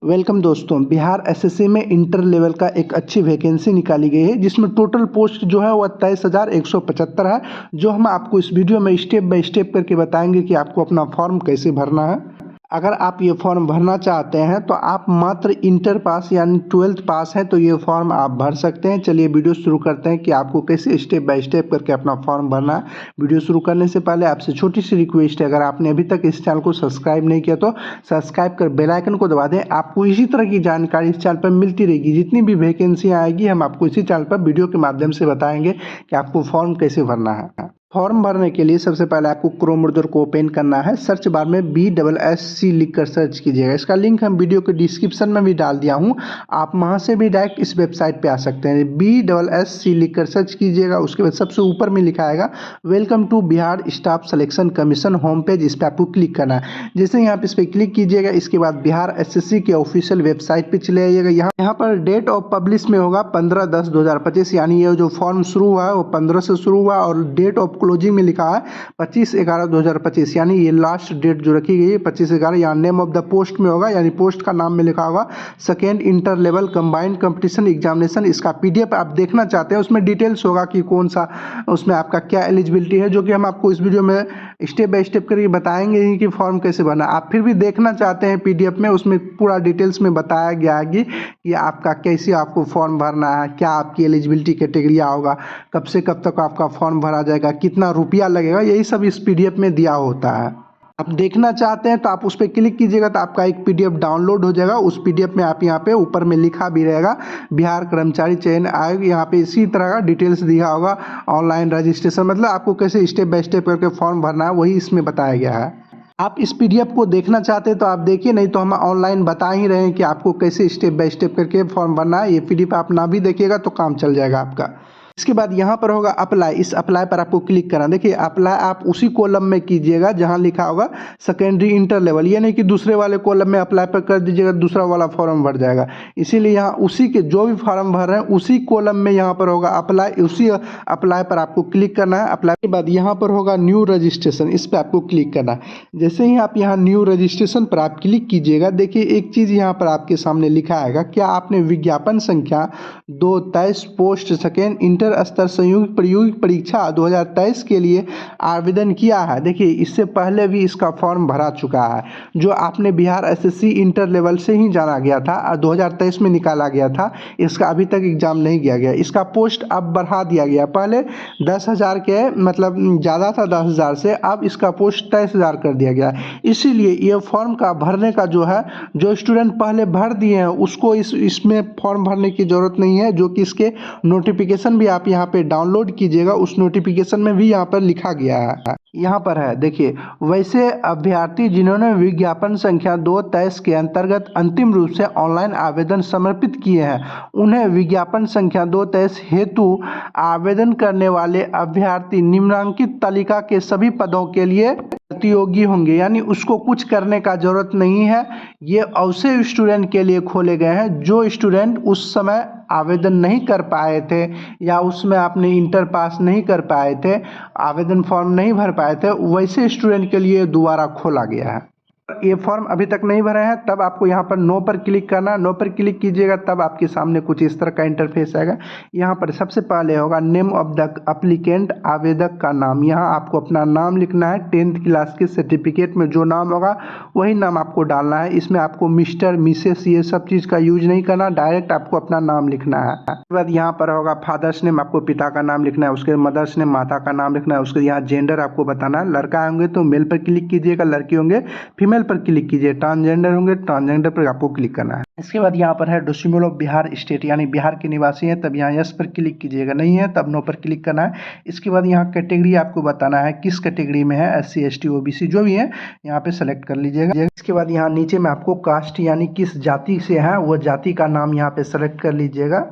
Welcome दोस्तों। Bihar SSC में inter level का एक अच्छी वैकेंसी निकाली गई है जिसमें टोटल पोस्ट जो है वो 23,175 है। जो हम आपको इस वीडियो में स्टेप बाय स्टेप करके बताएंगे कि आपको अपना फॉर्म कैसे भरना है। अगर आप ये फॉर्म भरना चाहते हैं तो आप मात्र इंटर पास यानी 12th पास हैं तो ये फॉर्म आप भर सकते हैं। चलिए वीडियो शुरू करते हैं कि आपको कैसे स्टेप बाय स्टेप करके अपना फॉर्म भरना है। वीडियो शुरू करने से पहले आपसे छोटी सी रिक्वेस्ट है, अगर आपने अभी तक इस चैनल को सब्सक्राइब नहीं किया तो सब्सक्राइब कर बेल आइकन को दबा दें। आपको इसी तरह की जानकारी इस चैनल पर मिलती रहेगी। जितनी भी वैकेंसियाँ आएगी हम आपको इसी चैनल पर वीडियो के माध्यम से बताएंगे कि आपको फॉर्म कैसे भरना है। फॉर्म भरने के लिए सबसे पहले आपको क्रोम ब्राउज़र को ओपन करना है। सर्च बार में BSSC लिख कर सर्च कीजिएगा। इसका लिंक हम वीडियो के डिस्क्रिप्शन में भी डाल दिया हूँ, आप वहाँ से भी डायरेक्ट इस वेबसाइट पे आ सकते हैं। BSSC लिख कर सर्च कीजिएगा। उसके बाद सबसे ऊपर में लिखा आएगा welcome to Bihar staff selection commission home page. इस पर आपको क्लिक करना है। जैसे यहाँ पे इस पर क्लिक कीजिएगा, इसके बाद बिहार SSC के ऑफिशियल वेबसाइट पर चले आइएगा। यहाँ पर डेट ऑफ पब्लिश में होगा 15/10/2025, यानी ये जो फॉर्म शुरू हुआ है वो 15 से शुरू हुआ और डेट ऑफ क्लोजिंग में लिखा है 25/11/2025, यानी ये लास्ट डेट जो रखी गई है 25/11। यहाँ नेम ऑफ द पोस्ट में होगा, यानी पोस्ट का नाम में लिखा होगा second inter level combined competition examination. इसका PDF आप देखना चाहते हैं, उसमें डिटेल्स होगा कि कौन सा उसमें आपका क्या एलिजिबिलिटी है, जो कि हम आपको इस वीडियो में स्टेप बाय स्टेप करके बताएंगे ही कि फॉर्म कैसे भरना। आप फिर भी देखना चाहते हैं PDF में, उसमें पूरा डिटेल्स में बताया गया है कि आपका कैसे आपको फॉर्म भरना है, क्या आपकी एलिजिबिलिटी कैटेगरिया होगा, कब से कब तक आपका फॉर्म भरा जाएगा, कितना रुपया लगेगा, यही सब इस PDF में दिया होता है। आप देखना चाहते हैं तो आप उस पर क्लिक कीजिएगा तो आपका एक PDF डाउनलोड हो जाएगा। उस PDF में आप यहाँ पे ऊपर में लिखा भी रहेगा बिहार कर्मचारी चयन आयोग। यहाँ पे इसी तरह का डिटेल्स दिया होगा ऑनलाइन रजिस्ट्रेशन, मतलब आपको कैसे स्टेप बाय स्टेप करके फॉर्म भरना है वही इसमें बताया गया है। आप इस PDF को देखना चाहते हैं तो आप देखिए, नहीं तो हम ऑनलाइन बता ही रहे हैं कि आपको कैसे स्टेप बाय स्टेप करके फॉर्म भरना है। ये PDF आप ना भी देखिएगा तो काम चल जाएगा आपका। इसके बाद यहाँ पर होगा अप्लाई। इस अप्लाई पर आपको क्लिक करना। देखिए अप्लाई आप उसी कॉलम में कीजिएगा जहाँ लिखा होगा सेकेंडरी इंटर लेवल, ये नहीं कि दूसरे वाले कॉलम में अप्लाई पर कर दीजिएगा दूसरा वाला फॉर्म भर जाएगा। इसीलिए यहाँ उसी के जो भी फॉर्म भर रहे हैं उसी कॉलम में यहाँ पर होगा अप्लाई, उसी अप्लाई पर आपको क्लिक करना है। अप्लाई के बाद यहाँ पर होगा न्यू रजिस्ट्रेशन, इस पर आपको क्लिक करना है। जैसे ही आप यहाँ न्यू रजिस्ट्रेशन पर आप क्लिक कीजिएगा, देखिए एक चीज़ यहाँ पर आपके सामने लिखा आएगा, क्या आपने विज्ञापन संख्या 2/23 पोस्ट सेकेंड इंटर स्तर संयुक्त प्रायोगिक परीक्षा 2023 के लिए आवेदन किया है। देखिए इससे पहले भी इसका फॉर्म भरा चुका है, जो आपने बिहार SSC इंटर लेवल से ही जाना गया था और 2023 में निकाला गया था। इसका अभी तक एग्जाम नहीं किया गया। इसका पोस्ट अब बढ़ा दिया गया, पहले 10,000 के मतलब ज़्यादा था 10,000 से, अब इसका पोस्ट 23,000 कर दिया गया। इसीलिए ये फॉर्म का भरने का जो है, जो स्टूडेंट पहले भर दिए हैं उसको इसमें फॉर्म भरने की ज़रूरत नहीं है। जो कि इसके नोटिफिकेशन भी आप यहाँ पे डाउनलोड कीजिएगा, उस नोटिफिकेशन में भी यहाँ पर लिखा गया है। यहाँ पर है देखिए, वैसे अभ्यर्थी जिन्होंने विज्ञापन संख्या 2/23 के अंतर्गत अंतिम रूप से ऑनलाइन आवेदन समर्पित किए हैं, उन्हें विज्ञापन संख्या 2/23 हेतु आवेदन करने वाले अभ्यर्थी निम्नलिखित तालिका के सभी पदों के लिए प्रतियोगी होंगे। यानी उसको कुछ करने का जरूरत नहीं है। ये ऐसे स्टूडेंट के लिए खोले गए हैं जो स्टूडेंट उस समय आवेदन नहीं कर पाए थे या उसमें आपने इंटर पास नहीं कर पाए थे, आवेदन फॉर्म नहीं भर पाए थे, वैसे स्टूडेंट के लिए दोबारा खोला गया है। ये फॉर्म अभी तक नहीं भरे हैं तब आपको यहाँ पर नो पर क्लिक करना। नो पर क्लिक कीजिएगा तब आपके सामने कुछ इस तरह का इंटरफेस आएगा। यहाँ पर सबसे पहले होगा नेम ऑफ द एप्लीकेंट, आवेदक का नाम। यहाँ आपको अपना नाम लिखना है। 10th क्लास के सर्टिफिकेट में जो नाम होगा वही नाम आपको डालना है। इसमें आपको मिस्टर मिसेस ये सब चीज़ का यूज नहीं करना, डायरेक्ट आपको अपना नाम लिखना है। उसके बाद यहाँ पर होगा फादर्स नेम, आपको पिता का नाम लिखना है। उसके मदर्स नेम, माता का नाम लिखना है। उसके यहाँ जेंडर आपको बताना है। लड़का होंगे तो मेल पर क्लिक कीजिएगा, लड़की होंगे फीमेल पर क्लिक कीजिए, ट्रांसजेंडर होंगे ट्रांसजेंडर पर आपको क्लिक करना है। इसके बाद यहाँ पर है डोमिसाइल ऑफ बिहार स्टेट, यानी बिहार के निवासी हैं तब यहाँ यस पर क्लिक कीजिएगा, नहीं है तब नो पर क्लिक करना है। इसके बाद यहाँ कैटेगरी आपको बताना है, किस कैटेगरी में है, SC ST OBC जो भी है यहाँ पे सेलेक्ट कर लीजिएगा। इसके बाद यहाँ नीचे में आपको कास्ट यानी किस जाति से है वो जाति का नाम यहाँ पे सेलेक्ट कर लीजिएगा।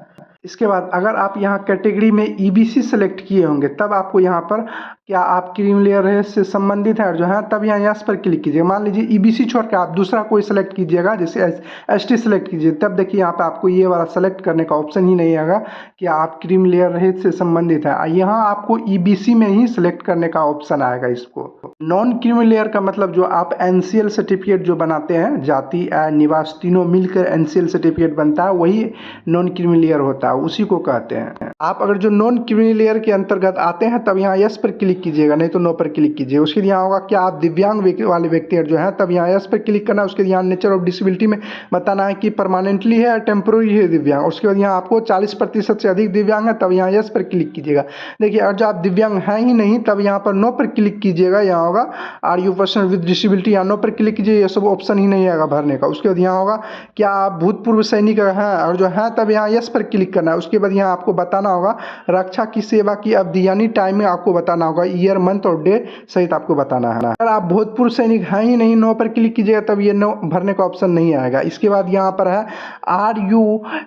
इसके बाद अगर आप यहाँ कैटेगरी में EBC सेलेक्ट किए होंगे तब आपको यहाँ पर क्या आप क्रीम लेयर रेस से संबंधित है और जो है तब यहाँ यस पर क्लिक कीजिए। मान लीजिए ईबीसी छोड़ के आप दूसरा कोई सेलेक्ट कीजिएगा, जैसे एसटी सेलेक्ट कीजिए, तब देखिए यहाँ पे आपको ये वाला सेलेक्ट करने का ऑप्शन ही नहीं आएगा कि आप क्रीम लेयर रेस से संबंधित है। यहाँ आपको ईबीसी में ही सिलेक्ट करने का ऑप्शन आएगा। इसको नॉन क्रीमी लेयर का मतलब जो आप एनसीएल सर्टिफिकेट जो बनाते हैं, जाति निवास तीनों मिलकर एनसीएल सर्टिफिकेट बनता है, वही नॉन क्रीमी लेयर होता है, उसी को कहते हैं। आप अगर जो नॉन क्रीमी लेयर के अंतर्गत आते हैं तब यहाँ यस पर क्लिक कीजिएगा, नहीं तो नो पर क्लिक कीजिए। उसके लिए यहाँ होगा क्या आप दिव्यांग वाले व्यक्ति जो है, तब यहाँ यस पर क्लिक करना है। उसके यहाँ नेचर ऑफ डिसेबिलिटी में बताना है कि परमानेंटली है, टेम्पोररी है दिव्यांग। उसके बाद यहाँ आपको 40% से अधिक दिव्यांग है, तब यहाँ यस पर क्लिक कीजिएगा। देखिए, और जो आप दिव्यांग हैं ही नहीं, तब यहाँ पर नो पर क्लिक कीजिएगा। यहाँ होगा are you person with disability, यहाँ नो पर क्लिक कीजिए, ये सब ऑप्शन ही नहीं आएगा भरने का। उसके बाद यहाँ होगा क्या आप भूतपूर्व सैनिक हैं और जो है, तब यहाँ यस पर क्लिक करना है। उसके बाद यहाँ आपको बताना होगा रक्षा की सेवा की अवधि, यानी टाइमिंग आपको बताना होगा, ईयर मंथ और डे सहित आपको बताना है। अगर आप भूतपूर्व सैनिक हैं ही नहीं, नो पर क्लिक कीजिएगा, तब ये नो भरने का ऑप्शन नहीं आएगा। इसके बाद यहाँ पर है are you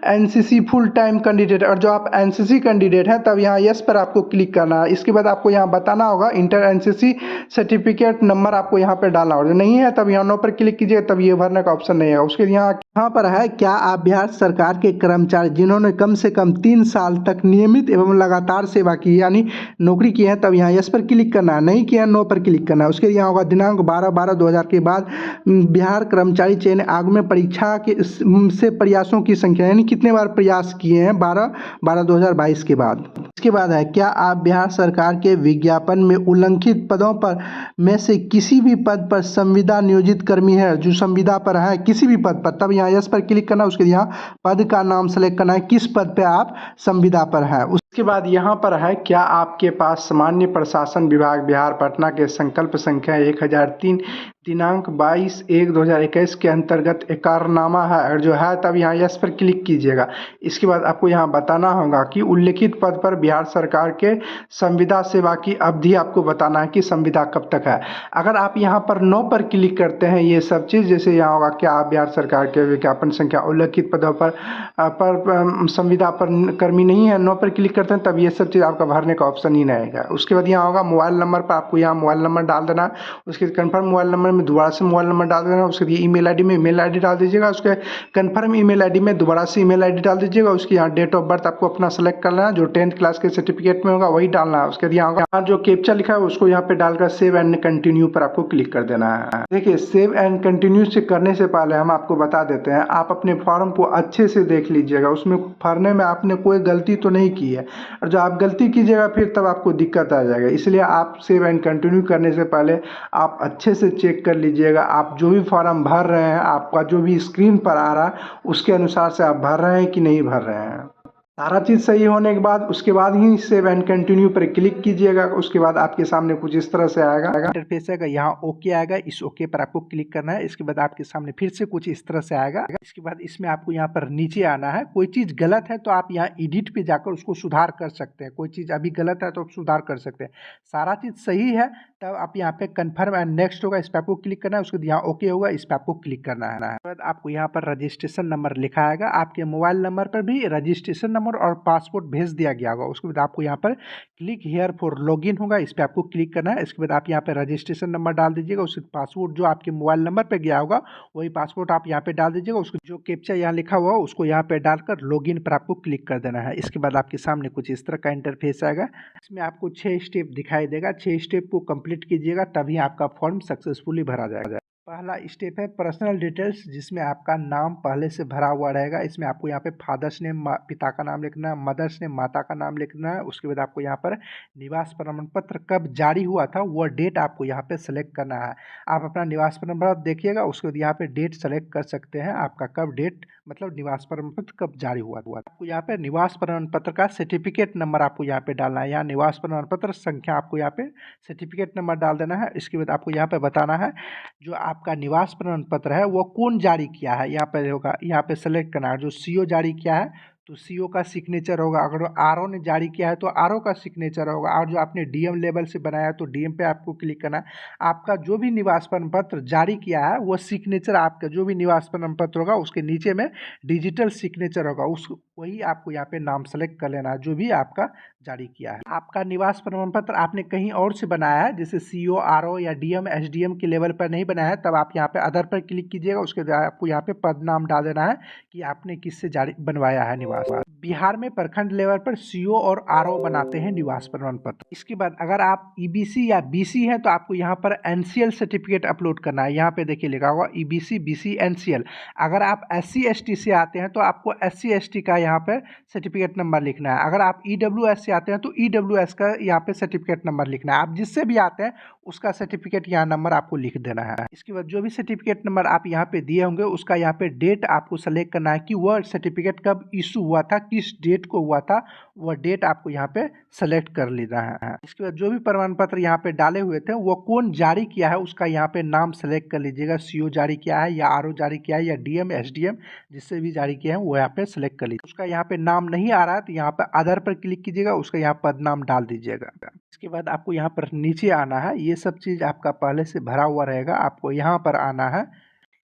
NCC full time candidate, और जो आप एनसीसी कैंडिडेट हैं तब यहाँ यस पर आपको क्लिक करना है। इसके बाद आपको यहाँ बताना होगा इंटर एनसीसी सर्टिफिकेट नंबर आपको यहाँ पे डालना होगा। नहीं है तब यहाँ नो पर क्लिक कीजिए, तब ये भरने का ऑप्शन नहीं है। उसके यहाँ पर है क्या आप बिहार सरकार के कर्मचारी जिन्होंने कम से कम 3 साल तक नियमित एवं लगातार सेवा की यानी नौकरी की है, तब यहाँ यस पर क्लिक करना है। नहीं किया, नो पर क्लिक करना है। उसके यहाँ होगा दिनांक 12/12/2000 के बाद बिहार कर्मचारी चयन आयोग में परीक्षा के से प्रयासों की संख्या, यानी कितने बार प्रयास किए हैं 12/12/2022 के बाद। इसके बाद है क्या आप बिहार सरकार के विज्ञापन में उल्लिखित पदों पर में से किसी भी पद पर संविदा नियोजित कर्मी है, जो संविदा पर है किसी भी पद पर, तब यहाँ यस पर क्लिक करना। उसके यहाँ पद का नाम सेलेक्ट करना है, किस पद पे आप संविदा पर है। उसके बाद यहाँ पर है क्या आपके पास सामान्य प्रशासन विभाग बिहार पटना के संकल्प संख्या 1003 दिनांक 22/1/2021 के अंतर्गत एकरारनामा है, और जो है तब यहाँ यस पर क्लिक कीजिएगा। इसके बाद आपको यहाँ बताना होगा कि उल्लिखित पद पर बिहार सरकार के संविदा सेवा की अवधि आपको बताना है कि संविदा कब तक है। अगर आप यहाँ पर नो पर क्लिक करते हैं ये सब चीज़, जैसे यहाँ होगा क्या आप बिहार सरकार के विज्ञापन संख्या उल्लिखित पदों पर संविदा पर कर्मी नहीं है, नो पर क्लिक करते हैं, तब ये सब चीज़ आपका भरने का ऑप्शन ही नहीं आएगा। उसके बाद यहाँ होगा मोबाइल नंबर पर, आपको यहाँ मोबाइल नंबर डाल देना। उसके कन्फर्म मोबाइल नंबर में दोबारा से मोबाइल नंबर डाल देना। उसके लिए ईमेल आईडी में ईमेल आईडी डाल दीजिएगा। उसके कन्फर्म ईमेल आईडी में दोबारा से ईमेल आईडी डाल दीजिएगा। उसकी यहाँ डेट ऑफ बर्थ आपको अपना सेलेक्ट करना है, जो 10th क्लास के सर्टिफिकेट में होगा वही डालना है। उसके बाद यहाँ जो कैप्चा लिखा है उसको यहाँ पे डालकर सेव एंड कंटिन्यू पर आपको क्लिक कर देना है। देखिए, सेव एंड कंटिन्यू से करने से पहले हम आपको बता देते हैं, आप अपने फॉर्म को अच्छे से देख लीजिएगा, उसमें भरने में आपने कोई गलती तो नहीं की है, और जो आप गलती कीजिएगा फिर तब आपको दिक्कत आ जाएगा। इसलिए आप सेव एंड कंटिन्यू करने से पहले आप अच्छे से चेक कर लीजिएगा, आप जो भी फॉर्म भर रहे हैं, आपका जो भी स्क्रीन पर आ रहा है उसके अनुसार से आप भर रहे हैं कि नहीं भर रहे हैं। सारा चीज़ सही होने के बाद उसके बाद ही सेव एंड कंटिन्यू पर क्लिक कीजिएगा। उसके बाद आपके सामने कुछ इस तरह से आएगा, इंटरफेस आएगा, यहाँ ओके आएगा, इस ओके पर आपको क्लिक करना है। इसके बाद आपके सामने फिर से कुछ इस तरह से आएगा। इसके बाद इसमें आपको यहाँ पर नीचे आना है। कोई चीज़ गलत है तो आप यहाँ एडिट पे जाकर उसको सुधार कर सकते हैं। कोई चीज़ अभी गलत है तो आप सुधार कर सकते हैं। सारा चीज़ सही है तब आप यहाँ पे कन्फर्म एंड नेक्स्ट होगा, इस पर आपको क्लिक करना है। उसके बाद यहाँ ओके होगा, इस पर आपको क्लिक करना है। उसके बाद आपको यहाँ पर रजिस्ट्रेशन नंबर लिखा आएगा, आपके मोबाइल नंबर पर भी रजिस्ट्रेशन नंबर और पासपोर्ट भेज दिया गया होगा। उसके बाद आपको यहाँ पर क्लिक हियर फॉर लॉगिन होगा, इस पर आपको क्लिक करना है। इसके बाद आप यहाँ पे रजिस्ट्रेशन नंबर डाल दीजिएगा। उसके पासपोर्ट जो आपके मोबाइल नंबर पे गया होगा वही पासपोर्ट आप यहाँ पे डाल दीजिएगा। उसको जो कैप्चा यहाँ लिखा हुआ है उसको यहाँ पे डालकर लॉगिन पर आपको क्लिक कर देना है। इसके बाद आपके सामने कुछ इस तरह का इंटरफेस आएगा। इसमें आपको 6 स्टेप दिखाई देगा। 6 स्टेप को कंप्लीट कीजिएगा तभी आपका फॉर्म सक्सेसफुली भरा जाएगा। पहला स्टेप है पर्सनल डिटेल्स, जिसमें आपका नाम पहले से भरा हुआ रहेगा। इसमें आपको यहाँ पे फादर्स नेम पिता का नाम लिखना है, मदर्स नेम माता का नाम लिखना है। उसके बाद आपको यहाँ पर निवास प्रमाण पत्र कब जारी हुआ था वह डेट आपको यहाँ पे सेलेक्ट करना है। आप अपना निवास प्रमाण पत्र देखिएगा, उसके बाद यहाँ पे डेट सेलेक्ट कर सकते हैं, आपका कब डेट मतलब निवास प्रमाण पत्र कब जारी हुआ। आपको यहाँ पे निवास प्रमाण पत्र का सर्टिफिकेट नंबर आपको यहाँ पे डालना है। यहाँ निवास प्रमाण पत्र संख्या आपको यहाँ पे सर्टिफिकेट नंबर डाल देना है। इसके बाद आपको यहाँ पे बताना है जो आपका निवास प्रमाण पत्र है वो कौन जारी किया है, यहाँ पे होगा, यहाँ पे सेलेक्ट करना है। जो सीओ जारी किया है तो सीओ का सिग्नेचर होगा, अगर आरओ ने जारी किया है तो आरओ का सिग्नेचर होगा, और जो आपने डीएम लेवल से बनाया है तो डीएम पे आपको क्लिक करना है। आपका जो भी निवास प्रमाण पत्र जारी किया है वो सिग्नेचर, आपका जो भी निवास प्रमाण पत्र होगा उसके नीचे में डिजिटल सिग्नेचर होगा, उस वही आपको यहाँ पे नाम सेलेक्ट कर लेना है जो भी आपका जारी किया है। आपका निवास प्रमाण पत्र आपने कहीं और से बनाया है, जैसे सीओ, आरओ या डीएम, एसडीएम के लेवल पर नहीं बनाया है, तब आप यहाँ पे अदर पर क्लिक कीजिएगा। उसके बाद आपको यहाँ पे पद नाम डाल देना है कि आपने किससे जारी बनवाया है निवास। बिहार में प्रखंड लेवल पर सीओ और आरओ बनाते हैं निवास प्रमाण पत्र। इसके बाद अगर आप ईबीसी या बीसी हैं तो आपको यहाँ पर एनसीएल सर्टिफिकेट अपलोड करना है। यहाँ पे देखिए लिखा हुआ ईबीसी, बीसी, एनसीएल। अगर आप एससी एसटी से आते हैं तो आपको एससी एसटी का यहाँ पर सर्टिफिकेट नंबर लिखना है। अगर आप ईडब्ल्यूएस से आते हैं तो ईडब्ल्यूएस का यहाँ पे सर्टिफिकेट नंबर लिखना है। आप जिससे भी आते हैं उसका सर्टिफिकेट यहाँ नंबर आपको लिख देना है। इसके बाद जो भी सर्टिफिकेट नंबर आप यहाँ पे दिए होंगे उसका यहाँ पे डेट आपको सेलेक्ट करना है कि वह सर्टिफिकेट कब इशू हुआ था, किस डेट को हुआ था, वह डेट आपको यहाँ पे सेलेक्ट कर लेना है। इसके बाद जो भी प्रमाण पत्र यहाँ पे डाले हुए थे वो कौन जारी किया है उसका यहाँ पे नाम सेलेक्ट कर लीजिएगा। सीओ जारी किया है या आरओ जारी किया है या डीएम, एसडीएम, जिससे भी जारी किया है वो यहाँ पे सेलेक्ट कर लीजिए। उसका यहाँ पे नाम नहीं आ रहा है तो यहाँ पे अदर पर क्लिक कीजिएगा, उसका यहाँ पद नाम डाल दीजिएगा। इसके बाद आपको यहाँ पर नीचे आना है। ये सब चीज़ आपका पहले से भरा हुआ रहेगा, आपको यहाँ पर आना है।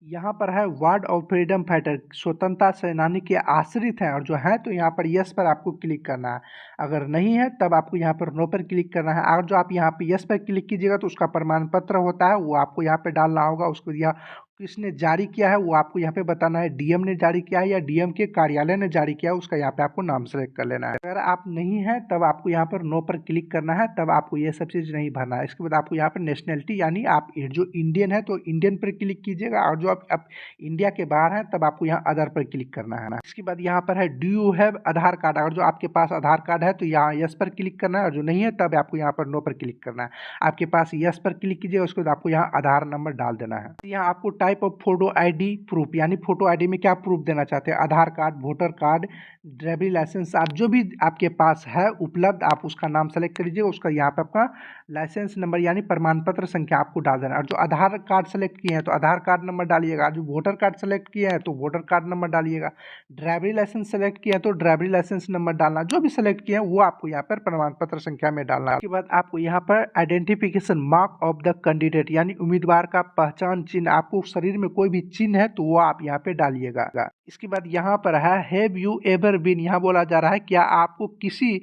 यहाँ पर है वार्ड ऑफ फ्रीडम फाइटर, स्वतंत्रता सेनानी के आश्रित हैं और जो है तो यहाँ पर यस पर आपको क्लिक करना है। अगर नहीं है तब आपको यहाँ पर नो पर क्लिक करना है। और जो आप यहाँ पे यस पर क्लिक कीजिएगा तो उसका प्रमाण पत्र होता है वो आपको यहाँ पे डालना होगा। उसको यहाँ किसने जारी किया है वो आपको यहाँ पे बताना है, डीएम ने जारी किया है या डीएम के कार्यालय ने जारी किया है, उसका यहाँ पे आपको नाम सेलेक्ट कर लेना है। अगर आप नहीं है तब आपको यहाँ पर नो पर क्लिक करना है, तब आपको ये सब चीज़ नहीं भरना है। इसके बाद आपको यहाँ पर नेशनलिटी यानी आप जो इंडियन है तो इंडियन पर क्लिक कीजिएगा, और जो आप इंडिया के बाहर हैं तब आपको यहाँ अदर पर क्लिक करना है ना। इसके बाद यहाँ पर है do you have Aadhaar card, अगर जो आपके पास आधार कार्ड है तो यहाँ यस पर क्लिक करना है, और जो नहीं है तब आपको यहाँ पर नो पर क्लिक करना है। आपके पास यस पर क्लिक कीजिएगा, उसके बाद आपको यहाँ आधार नंबर डाल देना है। यहाँ आपको type of photo ID proof, यानी फोटो आईडी में क्या प्रूफ देना चाहते हैं, Aadhaar card, voter card, driving licence, आप जो भी आपके पास है उपलब्ध आप उसका नाम सेलेक्ट कर लीजिएगा। उसका यहाँ पे आपका लाइसेंस नंबर यानी प्रमाण पत्र संख्या आपको डाल देना है। और जो आधार कार्ड सेलेक्ट किए हैं तो आधार कार्ड नंबर डालिएगा, जो वोटर कार्ड सेलेक्ट किए हैं तो वोटर कार्ड नंबर डालिएगा, ड्राइविंग लाइसेंस सेलेक्ट किया है तो ड्राइविंग लाइसेंस नंबर डालना, जो भी सेलेक्ट किए हैं वो आपको यहाँ पर प्रमाण पत्र संख्या में डालना है। उसके बाद आपको यहाँ पर identification mark of the candidate यानी उम्मीदवार का पहचान चिन्ह, आपको शरीर में कोई भी चिन्ह है तो वो आप यहाँ पे डालिएगा। इसके बाद यहाँ पर है हैव यू एवर बीन, यहाँ बोला जा रहा है क्या आपको किसी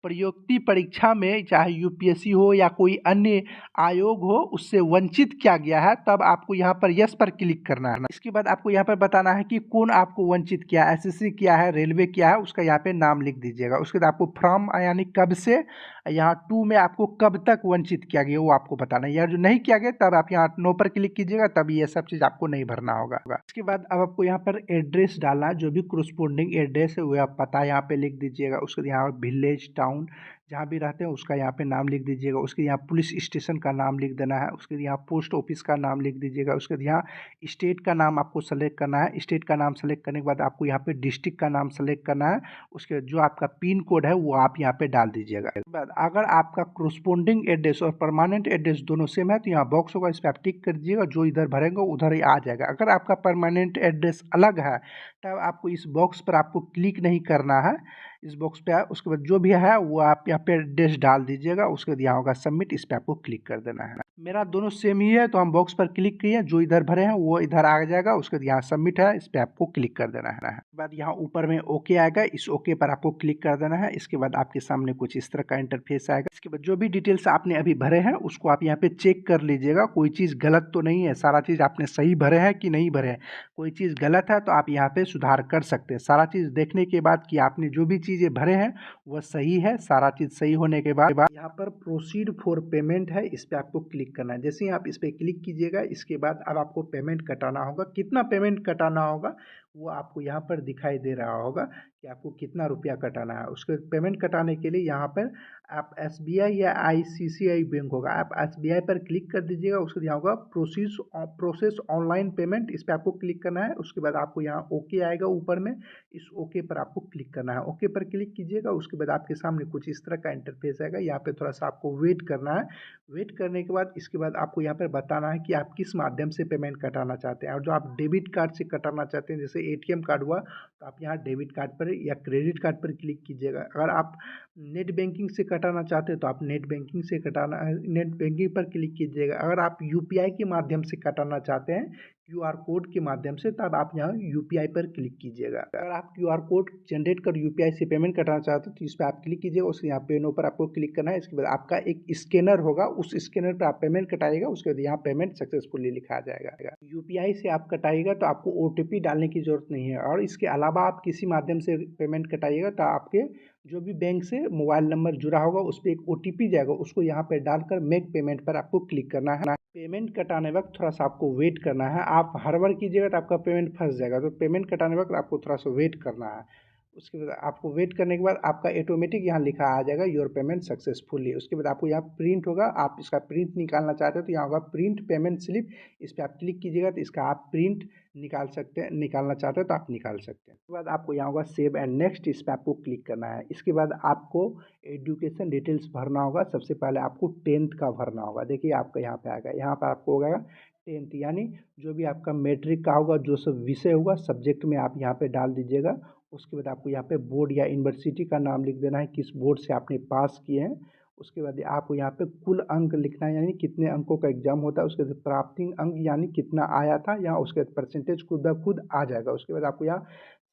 प्रतियोगी परीक्षा में चाहे यूपीएससी हो या कोई अन्य आयोग हो उससे वंचित किया गया है, तब आपको यहाँ पर यस पर क्लिक करना है। इसके बाद आपको यहाँ पर बताना है कि कौन आपको वंचित किया, एसएससी किया है, रेलवे किया है, उसका यहाँ पे नाम लिख दीजिएगा। उसके बाद आपको फ्रॉम यानी कब से, यहाँ टू में आपको कब तक वंचित किया गया वो आपको बताना है। यार जो नहीं किया गया तब आप यहाँ नो पर क्लिक कीजिएगा, तब ये सब चीज़ आपको नहीं भरना होगा। इसके बाद अब आपको यहाँ पर एड्रेस डालना है, जो भी कोरस्पोंडिंग एड्रेस है वो आप पता यहाँ पे लिख दीजिएगा। उसके यहाँ विलेज, टाउन जहाँ भी रहते हैं उसका यहाँ पे नाम लिख दीजिएगा। उसके यहाँ पुलिस स्टेशन का नाम लिख देना है। उसके यहाँ पोस्ट ऑफिस का नाम लिख दीजिएगा। उसके यहाँ स्टेट का नाम आपको सेलेक्ट करना है। स्टेट का नाम सेलेक्ट करने के बाद आपको यहाँ पे डिस्ट्रिक्ट का नाम सेलेक्ट करना है। उसके जो आपका पिन कोड है वो आप यहाँ पे डाल दीजिएगा। इसके बाद अगर आपका कोरस्पोंडिंग एड्रेस और परमानेंट एड्रेस दोनों सेम है तो यहाँ बॉक्स होगा, इस पर आप टिक कर दीजिएगा, जो इधर भरेंगे उधर ही आ जाएगा। अगर आपका परमानेंट एड्रेस अलग है तब आपको इस बॉक्स पर आपको क्लिक नहीं करना है, इस बॉक्स पे उसके बाद जो भी है वो आप यहाँ पे एड्रेस डाल दीजिएगा। उसके बाद यहाँ होगा सबमिट, इस पे आपको क्लिक कर देना है। मेरा दोनों सेम ही है तो हम बॉक्स पर क्लिक किए, जो इधर भरे हैं वो इधर आ जाएगा। उसके बाद यहाँ सबमिट है, इस पे आपको क्लिक कर देना है। उसके बाद यहाँ ऊपर में ओके आएगा, इस ओके पर आपको क्लिक कर देना है। इसके बाद आपके सामने कुछ इस तरह का इंटरफेस आएगा। इसके बाद जो भी डिटेल्स आपने अभी भरे हैं उसको आप यहाँ पे चेक कर लीजिएगा, कोई चीज़ गलत तो नहीं है, सारा चीज़ आपने सही भरे हैं कि नहीं भरे हैं। कोई चीज़ गलत है तो आप यहाँ पे सुधार कर सकते हैं। सारा चीज़ देखने के बाद कि आपने जो भी चीज़ें भरे हैं वह सही है, सारा चीज़ सही होने के बाद यहाँ पर प्रोसीड फॉर पेमेंट है, इस पर आपको क्लिक करना है। जैसे ही आप इस पर क्लिक कीजिएगा इसके बाद अब आपको पेमेंट कटाना होगा। कितना पेमेंट कटाना होगा वो आपको यहाँ पर दिखाई दे रहा होगा कि आपको कितना रुपया कटाना है। उसके पेमेंट कटाने के लिए यहाँ पर आप एसबीआई या आईसीआईसीआई बैंक होगा, आप एसबीआई पर क्लिक कर दीजिएगा। उसके बाद यहाँ होगा प्रोसेस ऑनलाइन पेमेंट, इस पर आपको क्लिक करना है। उसके बाद आपको यहाँ ओके आएगा ऊपर में, इस ओके पर आपको क्लिक करना है। ओके पर क्लिक कीजिएगा, उसके बाद आपके सामने कुछ इस तरह का इंटरफेस आएगा। यहाँ पे थोड़ा सा आपको वेट करना है। वेट करने के बाद इसके बाद आपको यहाँ पर बताना है कि आप किस माध्यम से पेमेंट कटाना चाहते हैं। और जो आप डेबिट कार्ड से कटाना चाहते हैं, जैसे एटीएम कार्ड हुआ तो आप यहाँ डेबिट कार्ड पर या क्रेडिट कार्ड पर क्लिक कीजिएगा। अगर आप नेट बैंकिंग से कटाना चाहते हैं तो आप नेट बैंकिंग से कटाना, नेट बैंकिंग पर क्लिक कीजिएगा। अगर आप यूपीआई के माध्यम से कटाना चाहते हैं क्यूआर कोड के माध्यम से, तब आप यहाँ यूपीआई पर क्लिक कीजिएगा। अगर आप क्यूआर कोड जनरेट कर यूपीआई से पेमेंट करना चाहते हो तो इस पर आप क्लिक कीजिएगा। उसके यहाँ पे नो पर आपको क्लिक करना है। इसके बाद आपका एक स्कैनर होगा, उस स्कैनर पर आप पेमेंट कटाइएगा। उसके बाद यहाँ पेमेंट सक्सेसफुली लिखा आ जाएगा। यूपीआई से आप कटाइएगा तो आपको ओटीपी डालने की जरूरत नहीं है। और इसके अलावा आप किसी माध्यम से पेमेंट कटाइएगा तो आपके जो भी बैंक से मोबाइल नंबर जुड़ा होगा उस पर एक ओटीपी जाएगा, उसको यहाँ पे डालकर मेक पेमेंट पर आपको क्लिक करना है। पेमेंट कटाने वक्त थोड़ा सा आपको वेट करना है। आप हर बार कीजिएगा तो आपका पेमेंट फंस जाएगा, तो पेमेंट कटाने वक्त आपको थोड़ा सा वेट करना है। उसके बाद आपको वेट करने के बाद आपका ऑटोमेटिक यहाँ लिखा आ जाएगा योर पेमेंट सक्सेसफुली। उसके बाद आपको यहाँ प्रिंट होगा, आप इसका प्रिंट निकालना चाहते हो तो यहाँ होगा प्रिंट पेमेंट स्लिप। इस पर आप क्लिक कीजिएगा तो इसका आप प्रिंट निकाल सकते हैं, निकालना चाहते हो तो आप निकाल सकते हैं। उसके बाद आपको यहाँ होगा सेव एंड नेक्स्ट, इस पर आपको क्लिक करना है। इसके बाद आपको एजुकेशन डिटेल्स भरना होगा। सबसे पहले आपको 10th का भरना होगा। देखिए आपका यहाँ पे आएगा, यहाँ पर आपको होगा 10th, यानी जो भी आपका मैट्रिक का होगा, जो सब विषय होगा सब्जेक्ट में आप यहाँ पे डाल दीजिएगा। उसके बाद आपको यहाँ पे बोर्ड या यूनिवर्सिटी का नाम लिख देना है, किस बोर्ड से आपने पास किए हैं। उसके बाद आपको यहाँ पे कुल अंक लिखना है, यानी कितने अंकों का एग्जाम होता है। उसके बाद प्राप्ति अंक यानी कितना आया था, यहाँ उसके बाद परसेंटेज खुद ब खुद आ जाएगा। उसके बाद आपको यहाँ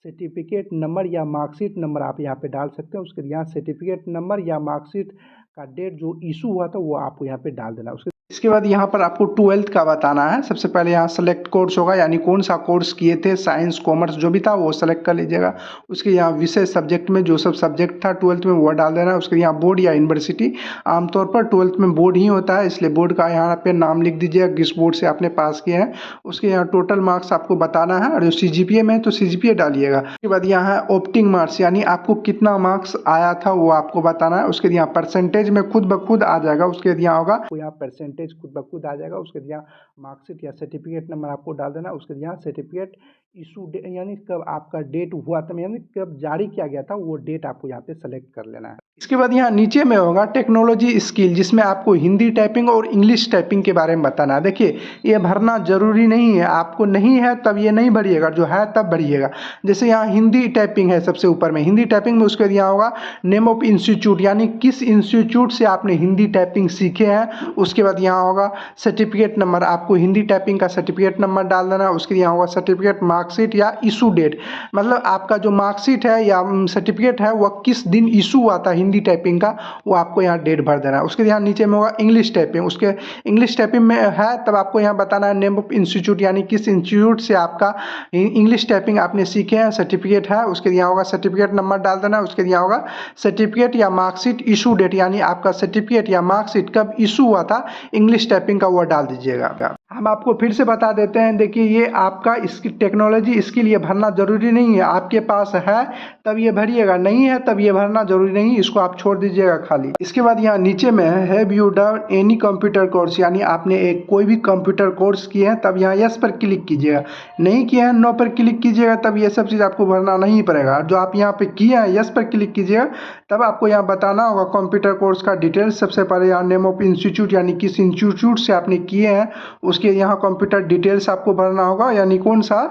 सर्टिफिकेट नंबर या मार्कशीट नंबर आप यहाँ पे डाल सकते हैं। उसके बाद यहाँ सर्टिफिकेट नंबर या मार्कशीट का डेट जो इशू हुआ था वो आपको यहाँ पे डाल देना। इसके बाद यहाँ पर आपको 12th का बताना है। सबसे पहले यहाँ सेलेक्ट कोर्स होगा, यानी कौन सा कोर्स किए थे, साइंस कॉमर्स जो भी था वो सेलेक्ट कर लीजिएगा। उसके यहाँ विषय सब्जेक्ट में जो सब सब्जेक्ट था 12th में वो डाल देना है। उसके यहाँ बोर्ड या यूनिवर्सिटी, आमतौर पर 12th में बोर्ड ही होता है, इसलिए बोर्ड का यहाँ पे नाम लिख दीजिएगा, किस बोर्ड से आपने पास किए हैं। उसके यहाँ टोटल मार्क्स आपको बताना है, और जो CGPA में है तो CGPA डालिएगा। उसके बाद यहाँ है ऑप्टिंग मार्क्स, यानी आपको कितना मार्क्स आया था वो आपको बताना है। उसके यहाँ परसेंटेज में खुद ब खुद आ जाएगा। उसके यहाँ होगा यहाँ परसेंटेज खुद ब खुद आ जाएगा। उसके यहाँ मार्कशीट या सर्टिफिकेट नंबर आपको डाल देना। उसके यहाँ सर्टिफिकेट इशू डेट, यानी कब आपका डेट हुआ था, यानी कब जारी किया गया था वो डेट आपको यहाँ पे सेलेक्ट कर लेना है। इसके बाद यहाँ नीचे में होगा टेक्नोलॉजी स्किल, जिसमें आपको हिंदी टाइपिंग और इंग्लिश टाइपिंग के बारे में बताना है। देखिए ये भरना जरूरी नहीं है, आपको नहीं है तब ये नहीं भरिएगा, जो है तब भरिएगा। जैसे यहाँ हिंदी टाइपिंग है सबसे ऊपर में, हिंदी टाइपिंग में उसके यहाँ होगा नेम ऑफ इंस्टीट्यूट, यानी किस इंस्टीट्यूट से आपने हिंदी टाइपिंग सीखे हैं। उसके बाद यहाँ होगा सर्टिफिकेट नंबर, आपको हिंदी टाइपिंग का सर्टिफिकेट नंबर डाल देना। उसके यहाँ होगा सर्टिफिकेट मार्कशीट या इशू डेट, मतलब आपका जो मार्कशीट है या सर्टिफिकेट है वह किस दिन इशू हुआ था हिंदी टाइपिंग का, वो आपको यहाँ डेट भर देना है। उसके यहाँ नीचे में होगा इंग्लिश टाइपिंग, उसके इंग्लिश टाइपिंग में है तब आपको यहाँ बताना है नेम ऑफ इंस्टीट्यूट, यानी किस इंस्टीट्यूट से आपका इंग्लिश टाइपिंग आपने सीखे हैं, सर्टिफिकेट है। उसके यहाँ होगा सर्टिफिकेट नंबर डाल देना। उसके यहाँ होगा सर्टिफिकेट या मार्कशीट इशू डेट, यानी आपका सर्टिफिकेट या मार्कशीट कब इशू हुआ था इंग्लिश टाइपिंग का, वो डाल दीजिएगा। हम आपको फिर से बता देते हैं, देखिए ये आपका इसकी टेक्नोलॉजी स्किल ये भरना जरूरी नहीं है, आपके पास है तब ये भरिएगा, नहीं है तब ये भरना जरूरी नहीं, इसको आप छोड़ दीजिएगा खाली। इसके बाद यहाँ नीचे में है have you done any computer course, यानी आपने एक कोई भी कंप्यूटर कोर्स किए हैं तब यहाँ यस पर क्लिक कीजिएगा, नहीं किए हैं नो पर क्लिक कीजिएगा, तब ये सब चीज़ आपको भरना नहीं पड़ेगा। जो आप यहाँ पे किए हैं यस पर क्लिक कीजिएगा, तब आपको यहाँ बताना होगा कंप्यूटर कोर्स का डिटेल्स। सबसे पहले यहाँ नेम ऑफ इंस्टीट्यूट, यानी किस इंस्टीट्यूट से आपने किए हैं, उसके यहाँ कंप्यूटर डिटेल्स आपको भरना होगा, यानी कौन सा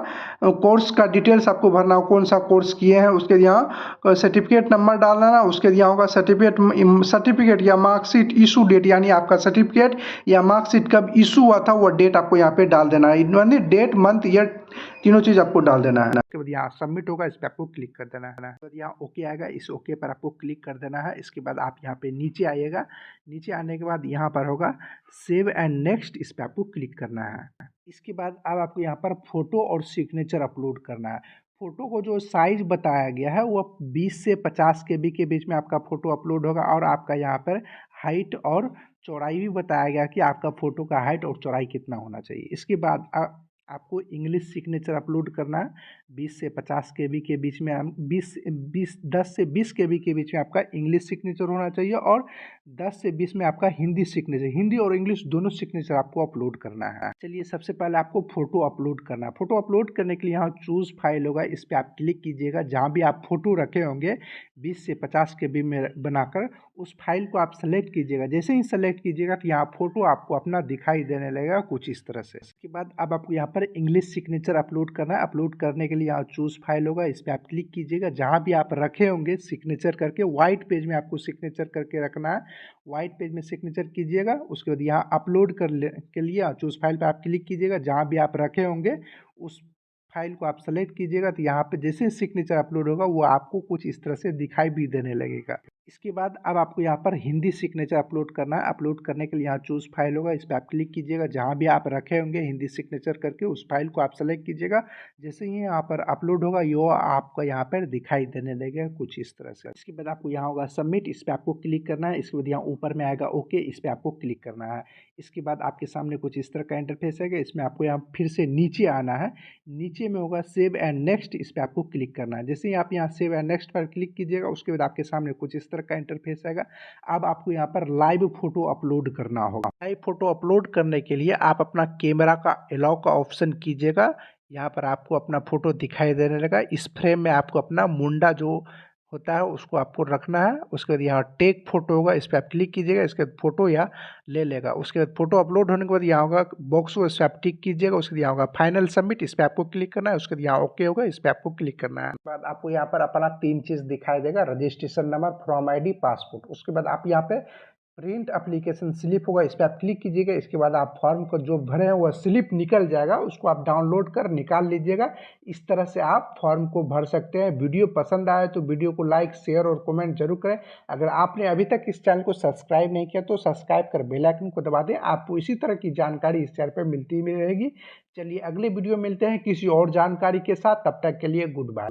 कोर्स का डिटेल्स आपको भरना हो, कौन सा कोर्स किए हैं। उसके यहाँ सर्टिफिकेट नंबर डालना ना, उसके यहाँ होगा सर्टिफिकेट या मार्कशीट इशू डेट, यानी आपका सर्टिफिकेट या मार्कशीट कब इशू हुआ था वो डेट आपको यहाँ पे डाल देना है, यानी डेट मंथ ईयर तीनों चीज़ आपको डाल देना है। उसके बाद यहाँ सबमिट होगा, इस पर आपको क्लिक कर देना है। तो यहाँ ओके आएगा, इस ओके पर आपको क्लिक कर देना है। इसके बाद आप यहाँ पे नीचे आइएगा, नीचे आने के बाद यहाँ पर होगा सेव एंड नेक्स्ट, इस पर आपको क्लिक करना है। इसके बाद अब आपको यहाँ पर फोटो और सिग्नेचर अपलोड करना है। फ़ोटो को जो साइज़ बताया गया है वो 20 से 50 KB के बीच में आपका फ़ोटो अपलोड होगा, और आपका यहाँ पर हाइट और चौड़ाई भी बताया गया कि आपका फ़ोटो का हाइट और चौड़ाई कितना होना चाहिए। इसके बाद आपको इंग्लिश सिग्नेचर अपलोड करना है। 20 से 50 KB के बीच में 10 से 20 KB के बीच में आपका इंग्लिश सिग्नेचर होना चाहिए, और 10 से 20 में आपका हिंदी सिग्नेचर, हिंदी और इंग्लिश दोनों सिग्नेचर आपको अपलोड करना है। चलिए सबसे पहले आपको फ़ोटो अपलोड करना है। फ़ोटो अपलोड करने के लिए यहाँ चूज़ फाइल होगा, इस पर आप क्लिक कीजिएगा। जहाँ भी आप फ़ोटो रखे होंगे 20 से 50 KB में बनाकर उस फाइल को आप सेलेक्ट कीजिएगा। जैसे ही सेलेक्ट कीजिएगा तो यहाँ फ़ोटो आपको अपना दिखाई देने लगेगा कुछ इस तरह से। इसके बाद अब आपको यहाँ पर पर इंग्लिश सिग्नेचर अपलोड करना है। अपलोड करने के लिए यहाँ चूज़ फाइल होगा, इस पर आप क्लिक कीजिएगा। जहाँ भी आप रखे होंगे सिग्नेचर करके, वाइट पेज में आपको सिग्नेचर करके रखना है। वाइट पेज में सिग्नेचर कीजिएगा। उसके बाद यहाँ अपलोड के लिए चूज़ फाइल पर आप क्लिक कीजिएगा। जहाँ भी आप रखे होंगे उस फाइल को आप सेलेक्ट कीजिएगा। तो यहाँ पे जैसे सिग्नेचर अपलोड होगा वो आपको कुछ इस तरह से दिखाई भी देने लगेगा। इसके बाद अब आपको यहाँ पर हिंदी सिग्नेचर अपलोड करना है। अपलोड करने के लिए यहाँ चूज़ फाइल होगा, इस पर आप क्लिक कीजिएगा। जहाँ भी आप रखे होंगे हिंदी सिग्नेचर करके उस फाइल को आप सेलेक्ट कीजिएगा। जैसे ही यहाँ पर अपलोड होगा यो आपको यहाँ पर दिखाई देने लगेगा कुछ इस तरह से। इसके बाद आपको यहाँ होगा सबमिट, इस पर आपको क्लिक करना है। इसके बाद यहाँ ऊपर में आएगा ओके, इस पर आपको क्लिक करना है। इसके बाद आपके सामने कुछ इस तरह का इंटरफेस है। इसमें आपको यहाँ फिर से नीचे आना है। नीचे में होगा सेव एंड नेक्स्ट, इस पर आपको क्लिक करना है। जैसे ही आप यहाँ सेव एंड नेक्स्ट पर क्लिक कीजिएगा उसके बाद आपके सामने कुछ इस तरह का इंटरफेस आएगा। अब आपको यहाँ पर लाइव फोटो अपलोड करना होगा। लाइव फोटो अपलोड करने के लिए आप अपना कैमरा का अलाउ का ऑप्शन कीजिएगा। यहाँ पर आपको अपना फोटो दिखाई देने लगा। इस फ्रेम में आपको अपना मुंडा जो होता है उसको आपको रखना है। उसके बाद यहाँ टेक फोटो होगा, इस पर आप क्लिक कीजिएगा। इसके बाद फोटो यहाँ ले लेगा। उसके बाद फोटो अपलोड होने के बाद यहाँ होगा बॉक्स को, इस पर आप टिक कीजिएगा। उसके बाद यहाँ होगा फाइनल सबमिट, इस पर आपको क्लिक करना है। उसके बाद यहाँ ओके होगा, इस पर आपको क्लिक करना है। उसके बाद आपको यहाँ पर अपना 3 चीज़ दिखाई देगा, registration number, form ID, passport. उसके बाद आप यहाँ पे प्रिंट एप्लीकेशन स्लिप होगा, इस पर आप क्लिक कीजिएगा। इसके बाद आप फॉर्म को जो भरे हैं वह स्लिप निकल जाएगा, उसको आप डाउनलोड कर निकाल लीजिएगा। इस तरह से आप फॉर्म को भर सकते हैं। वीडियो पसंद आए तो वीडियो को लाइक, शेयर और कमेंट जरूर करें। अगर आपने अभी तक इस चैनल को सब्सक्राइब नहीं किया तो सब्सक्राइब कर बेल आइकन को दबा दें। आपको इसी तरह की जानकारी इस चैनल पर मिलती रहेगी। चलिए अगले वीडियो मिलते हैं किसी और जानकारी के साथ, तब तक के लिए गुड बाय।